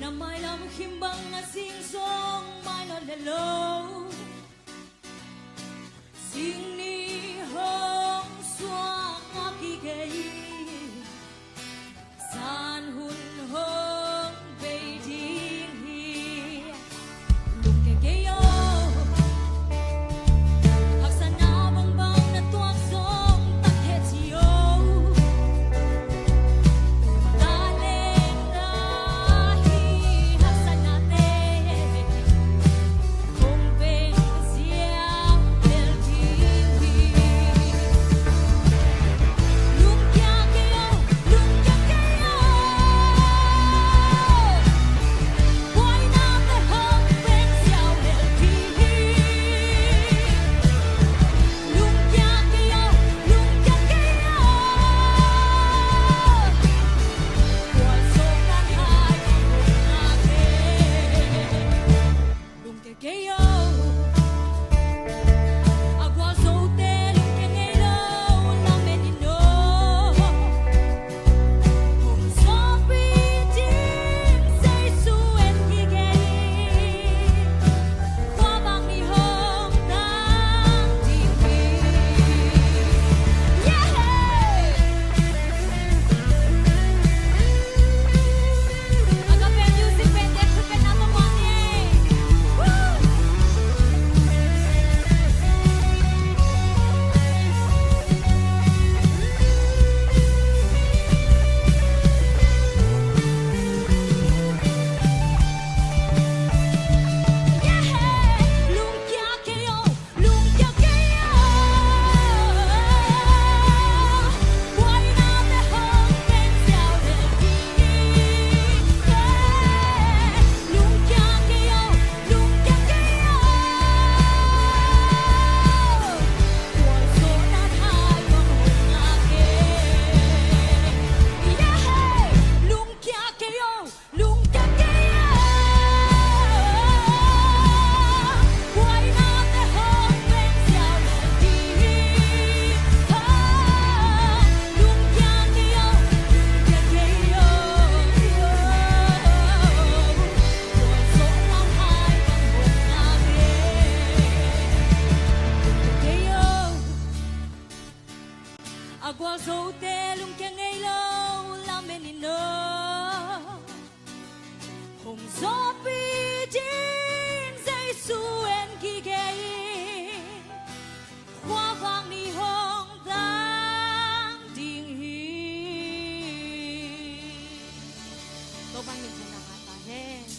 na mai lam khimbang nga sing song mai no le lo sing ni hong xóa nga ki gei san hun hong bei ding hi lung ke ge yo hak sa na bang bang na tuak song tak he chi yo ta leng ra hi hak sa na te hong beng xiang del ding hi lung kya ke yo why not the hong beng xiao del ding hi lung kya ke yo kwa so nan hai na ke lung ke yo agua so te lung ke ngai lo la me ni no hong so pi jing say su en ki ge kwa bang ni hong dang ding hi yeah aga pe music pe de pe na mo mo ye lung kya ke yo why not the hong beng xiao del ding hi lung kya ke yo kwa so nan hai bang hong na ke lung kya ke yo why not the hong beng xiao del ding hi lung kya ke yo kwa so nan hai bang hong na ke yo agua so te lung ke ngai lo la me ni no hong so pi jin say su en ki gei hoa vàng ni hong dang ding hi tô ban mình